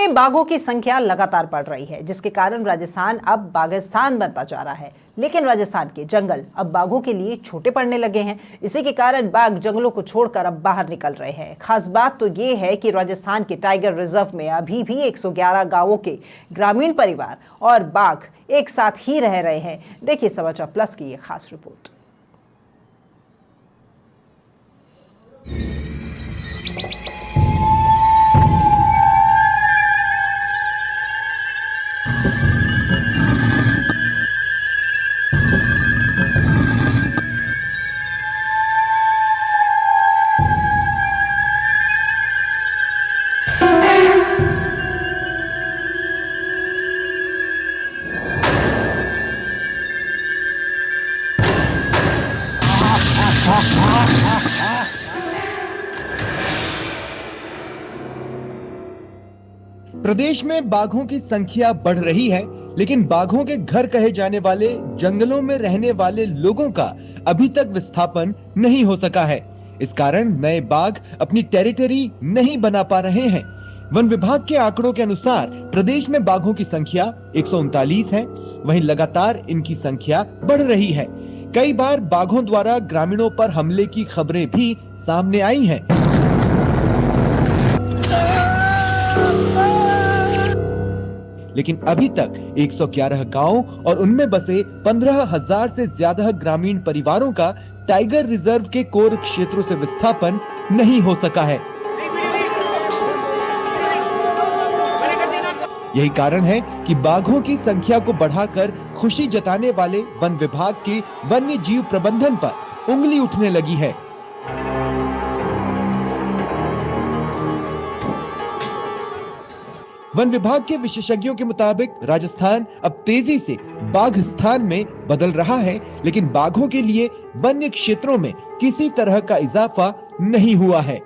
में बाघों की संख्या लगातार बढ़ रही है, जिसके कारण राजस्थान अब बाघिस्तान बनता जा रहा है। लेकिन राजस्थान के जंगल अब बाघों के लिए छोटे पड़ने लगे हैं। इसी के कारण बाघ जंगलों को छोड़कर अब बाहर निकल रहे हैं। खास बात तो ये है कि राजस्थान के टाइगर रिजर्व में अभी भी 111 गांवों के ग्रामीण परिवार और बाघ एक साथ ही रह रहे हैं। देखिए समाचार प्लस की ये खास रिपोर्ट। प्रदेश में बाघों की संख्या बढ़ रही है, लेकिन बाघों के घर कहे जाने वाले जंगलों में रहने वाले लोगों का अभी तक विस्थापन नहीं हो सका है। इस कारण नए बाघ अपनी टेरिटरी नहीं बना पा रहे हैं। वन विभाग के आंकड़ों के अनुसार प्रदेश में बाघों की संख्या 139 है। वहीं लगातार इनकी संख्या बढ़ रही है। कई बार बाघों द्वारा ग्रामीणों पर हमले की खबरें भी सामने आई हैं। लेकिन अभी तक 111 गांव और उनमें बसे 15,000 से ज्यादा ग्रामीण परिवारों का टाइगर रिजर्व के कोर क्षेत्रों से विस्थापन नहीं हो सका है। यही कारण है कि बाघों की संख्या को बढ़ाकर खुशी जताने वाले वन विभाग के वन्य जीव प्रबंधन पर उंगली उठने लगी है। वन विभाग के विशेषज्ञों के मुताबिक राजस्थान अब तेजी से बाघस्थान में बदल रहा है, लेकिन बाघों के लिए वन्य क्षेत्रों में किसी तरह का इजाफा नहीं हुआ है।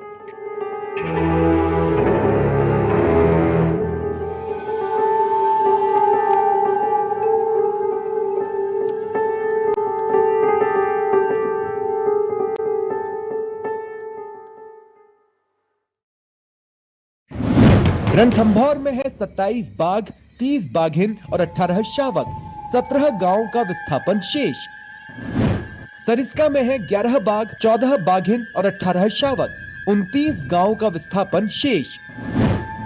रणथंभौर में है 27 बाघ, 30 बाघिन और 18 शावक। 17 गांवों का विस्थापन शेष। सरिस्का में है 11 बाघ, 14 बाघिन और 18 शावक। 29 गांवों का विस्थापन शेष।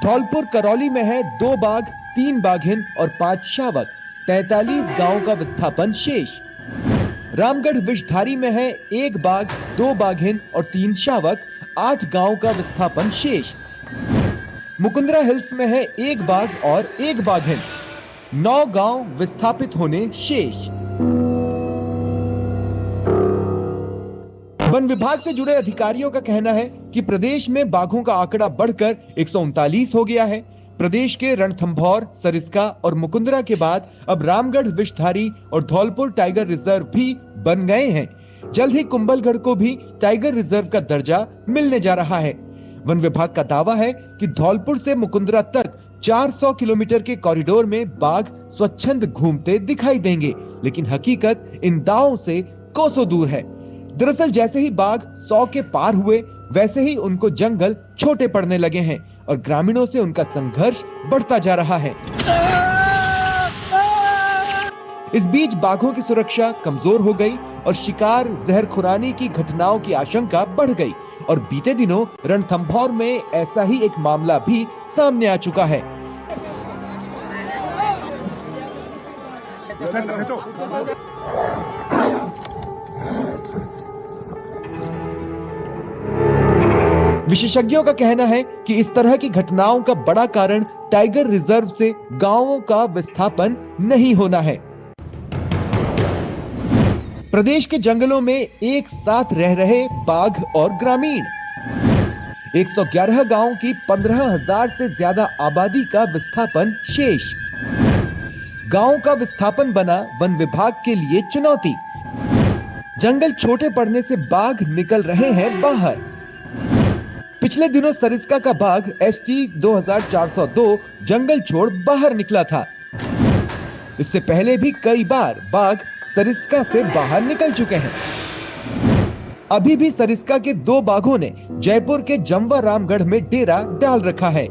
धौलपुर करौली में है 2 बाघ, 3 बाघिन और 5 शावक। 43 गांवों का विस्थापन शेष। रामगढ़ विषधारी में है 1 बाघ, 2 बाघिन और 3 शावक। 8 गांवों का विस्थापन शेष। मुकुंदरा हिल्स में है 1 बाघ और 1 बाघिन। 9 गांव विस्थापित होने शेष। वन विभाग से जुड़े अधिकारियों का कहना है कि प्रदेश में बाघों का आंकड़ा बढ़कर 139 हो गया है। प्रदेश के रणथंभौर, सरिस्का और मुकुंदरा के बाद अब रामगढ़ विषधारी और धौलपुर टाइगर रिजर्व भी बन गए हैं। जल्द ही कुंभलगढ़ को भी टाइगर रिजर्व का दर्जा मिलने जा रहा है। वन विभाग का दावा है कि धौलपुर से मुकुंदरा तक 400 किलोमीटर के कॉरिडोर में बाघ स्वच्छंद घूमते दिखाई देंगे, लेकिन हकीकत इन दावों से कोसों दूर है। दरअसल जैसे ही बाघ 100 के पार हुए, वैसे ही उनको जंगल छोटे पड़ने लगे हैं और ग्रामीणों से उनका संघर्ष बढ़ता जा रहा है। इस बीच बाघों की सुरक्षा कमजोर हो गई और शिकार, जहरखुरानी की घटनाओं की आशंका बढ़ गई और बीते दिनों रणथंभौर में ऐसा ही एक मामला भी सामने आ चुका है। विशेषज्ञों का कहना है कि इस तरह की घटनाओं का बड़ा कारण टाइगर रिजर्व से गांवों का विस्थापन नहीं होना है। प्रदेश के जंगलों में एक साथ रह रहे बाघ और ग्रामीण। 111 गांवों की 15,000 से ज्यादा आबादी का विस्थापन शेष। गांवों का विस्थापन बना वन विभाग के लिए चुनौती। जंगल छोटे पड़ने से बाघ निकल रहे हैं बाहर। पिछले दिनों सरिस्का का बाघ ST 2402 जंगल छोड़ बाहर निकला था। इससे पहले भी कई बार बाघ सरिस्का से बाहर निकल चुके हैं। अभी भी सरिस्का के 2 बाघों ने जयपुर के जमवा रामगढ़ में डेरा डाल रखा है।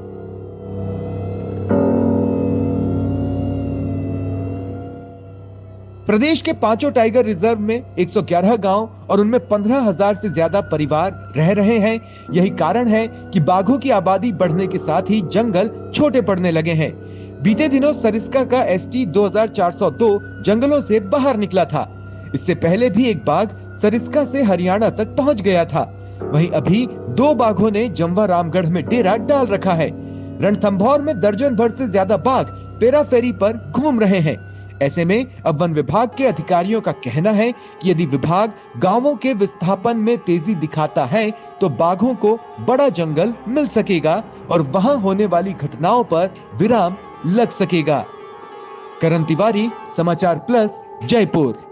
प्रदेश के 5 टाइगर रिजर्व में 111 गांव और उनमें 15,000 से ज्यादा परिवार रह रहे हैं। यही कारण है कि बाघों की आबादी बढ़ने के साथ ही जंगल छोटे पड़ने लगे हैं। बीते दिनों सरिस्का का ST 2402 जंगलों से बाहर निकला था। इससे पहले भी एक बाघ सरिस्का से हरियाणा तक पहुंच गया था। वहीं अभी 2 बाघों ने जमवा रामगढ़ में डेरा डाल रखा है। रणथंभौर में दर्जन भर से ज्यादा बाघ पेराफेरी पर घूम रहे हैं। ऐसे में अब वन विभाग के अधिकारियों का कहना है कि यदि विभाग गांवों के विस्थापन में तेजी दिखाता है तो बाघों को बड़ा जंगल मिल सकेगा और वहां होने वाली घटनाओं पर विराम लग सकेगा। करण तिवारी, समाचार प्लस, जयपुर।